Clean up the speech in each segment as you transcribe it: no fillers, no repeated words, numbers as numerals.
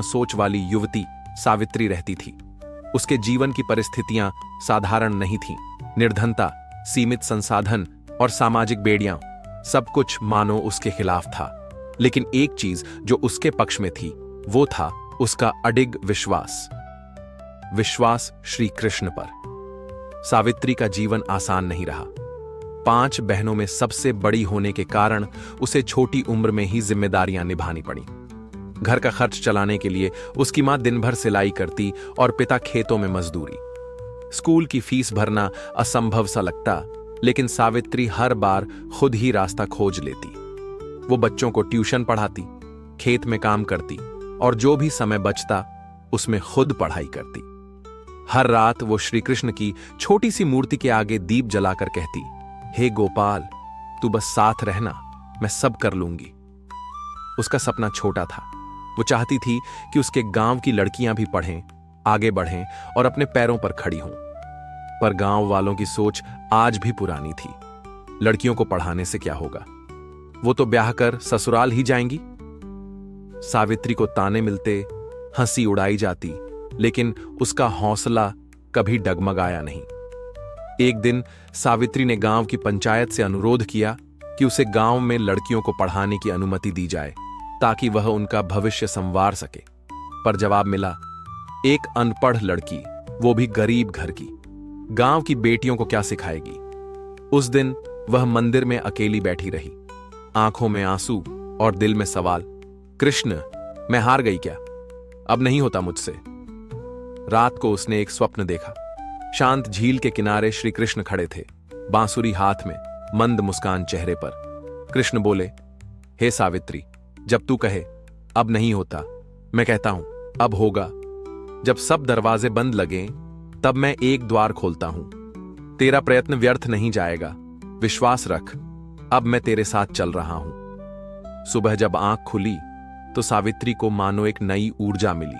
सोच वाली युवती सावित्री रहती थी। उसके जीवन की परिस्थितियां साधारण नहीं थीं। निर्धनता, सीमित संसाधन और सामाजिक बेड़ियां, सब कुछ मानो उसके खिलाफ था। लेकिन एक चीज जो उसके पक्ष में थी, वो था उसका अडिग विश्वास। विश्वास श्री कृष्ण पर। सावित्री का जीवन आसान नहीं रहा। 5 बहनों में सबसे बड़ी होने के कारण उसे छोटी उम्र में ही जिम्मेदारियां निभानी पड़ी। घर का खर्च चलाने के लिए उसकी मां दिन भर सिलाई करती और पिता खेतों में मजदूरी। स्कूल की फीस भरना असंभव सा लगता, लेकिन सावित्री हर बार खुद ही रास्ता खोज लेती। वो बच्चों को ट्यूशन पढ़ाती, खेत में काम करती और जो भी समय बचता उसमें खुद पढ़ाई करती। हर रात वो श्री कृष्ण की छोटी सी मूर्ति के आगे दीप जलाकर कहती, हे गोपाल, तू बस साथ रहना, मैं सब कर लूंगी। उसका सपना छोटा था। वो चाहती थी कि उसके गांव की लड़कियां भी पढ़ें, आगे बढ़ें और अपने पैरों पर खड़ी हों। पर गांव वालों की सोच आज भी पुरानी थी। लड़कियों को पढ़ाने से क्या होगा, वो तो ब्याह कर ससुराल ही जाएंगी। सावित्री को ताने मिलते, हंसी उड़ाई जाती, लेकिन उसका हौसला कभी डगमगाया नहीं। एक दिन सावित्री ने गांव की पंचायत से अनुरोध किया कि उसे गांव में लड़कियों को पढ़ाने की अनुमति दी जाए, ताकि वह उनका भविष्य संवार सके। पर जवाब मिला, एक अनपढ़ लड़की, वो भी गरीब घर की, गांव की बेटियों को क्या सिखाएगी। उस दिन वह मंदिर में अकेली बैठी रही, आंखों में आंसू और दिल में सवाल, कृष्ण, मैं हार गई क्या? अब नहीं होता मुझसे। रात को उसने एक स्वप्न देखा। शांत झील के किनारे श्री कृष्ण खड़े थे, बांसुरी हाथ में, मंद मुस्कान चेहरे पर। कृष्ण बोले, हे सावित्री, जब तू कहे अब नहीं होता, मैं कहता हूं अब होगा। जब सब दरवाजे बंद लगें, तब मैं एक द्वार खोलता हूं। तेरा प्रयत्न व्यर्थ नहीं जाएगा, विश्वास रख, अब मैं तेरे साथ चल रहा हूं। सुबह जब आंख खुली तो सावित्री को मानो एक नई ऊर्जा मिली।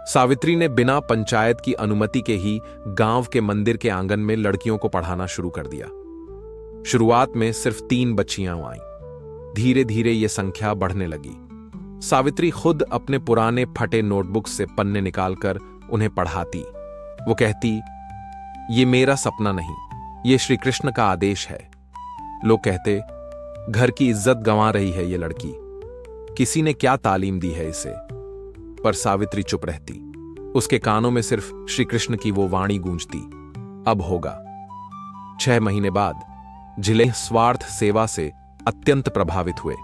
सावित्री ने बिना पंचायत की अनुमति के ही गांव के मंदिर के आंगन में लड़कियों को पढ़ाना शुरू कर दिया। शुरुआत में सिर्फ 3 बच्चियां आईं। धीरे धीरे यह संख्या बढ़ने लगी। सावित्री खुद अपने पुराने फटे नोटबुक से पन्ने निकालकर उन्हें पढ़ाती। वो कहती, ये मेरा सपना नहीं, ये श्री कृष्ण का आदेश है। लोग कहते, घर की इज्जत गंवा रही है ये लड़की, किसी ने क्या तालीम दी है इसे। पर सावित्री चुप रहती। उसके कानों में सिर्फ श्री कृष्ण की वो वाणी गूंजती, अब होगा। 6 महीने बाद जिले स्वार्थ सेवा से अत्यंत प्रभावित हुए।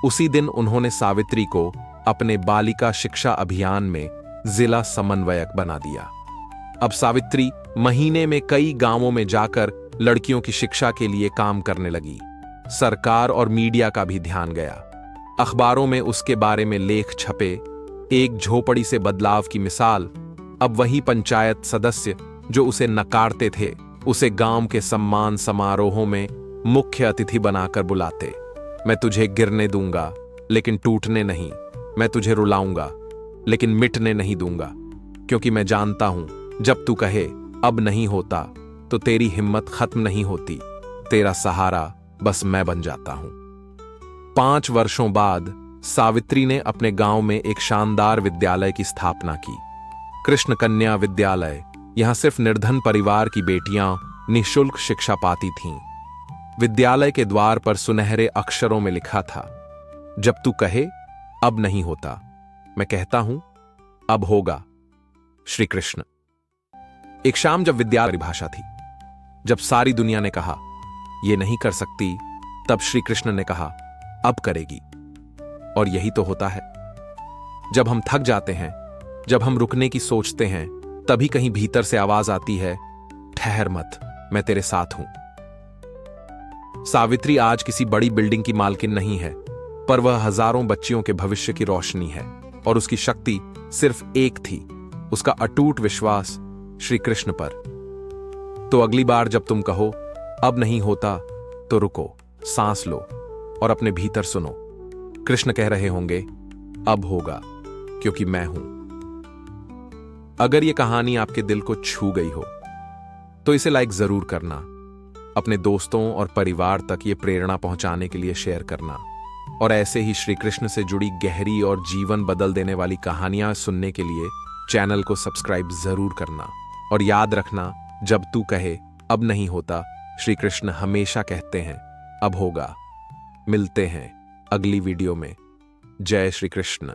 उसी दिन उन्होंने सावित्री को अपने बालिका शिक्षा अभियान में जिला समन्वयक बना दिया। अब सावित्री महीने में कई गांवों में जाकर लड़कियों की शिक्षा के लिए काम करने लगी। सरकार और मीडिया का भी ध्यान गया। अखबारों में उसके बारे में लेख छपे। एक झोपड़ी से बदलाव की मिसाल। अब वही पंचायत सदस्य जो उसे नकारते थे, उसे गांव के सम्मान समारोहों में मुख्य अतिथि बनाकर बुलाते। मैं तुझे गिरने दूंगा लेकिन टूटने नहीं, मैं तुझे रुलाऊंगा लेकिन मिटने नहीं दूंगा, क्योंकि मैं जानता हूं जब तू कहे अब नहीं होता तो तेरी हिम्मत खत्म नहीं होती, तेरा सहारा बस मैं बन जाता हूं। 5 वर्षों बाद सावित्री ने अपने गांव में एक शानदार विद्यालय की स्थापना की, कृष्ण कन्या विद्यालय। यहां सिर्फ निर्धन परिवार की बेटियां निःशुल्क शिक्षा पाती थीं। विद्यालय के द्वार पर सुनहरे अक्षरों में लिखा था, जब तू कहे अब नहीं होता, मैं कहता हूं अब होगा, श्री कृष्ण। एक शाम जब विद्यालय परिभाषा थी, जब सारी दुनिया ने कहा यह नहीं कर सकती, तब श्री कृष्ण ने कहा अब करेगी। और यही तो होता है। जब हम थक जाते हैं, जब हम रुकने की सोचते हैं, तभी कहीं भीतर से आवाज आती है, ठहर मत, मैं तेरे साथ हूं। सावित्री आज किसी बड़ी बिल्डिंग की मालकिन नहीं है, पर वह हजारों बच्चियों के भविष्य की रोशनी है। और उसकी शक्ति सिर्फ एक थी, उसका अटूट विश्वास श्री कृष्ण पर। तो अगली बार जब तुम कहो अब नहीं होता, तो रुको, सांस लो और अपने भीतर सुनो। कृष्ण कह रहे होंगे अब होगा, क्योंकि मैं हूं। अगर यह कहानी आपके दिल को छू गई हो तो इसे लाइक जरूर करना। अपने दोस्तों और परिवार तक ये प्रेरणा पहुंचाने के लिए शेयर करना। और ऐसे ही श्री कृष्ण से जुड़ी गहरी और जीवन बदल देने वाली कहानियां सुनने के लिए चैनल को सब्सक्राइब जरूर करना। और याद रखना, जब तू कहे अब नहीं होता, श्री कृष्ण हमेशा कहते हैं अब होगा। मिलते हैं अगली वीडियो में। जय श्री कृष्ण।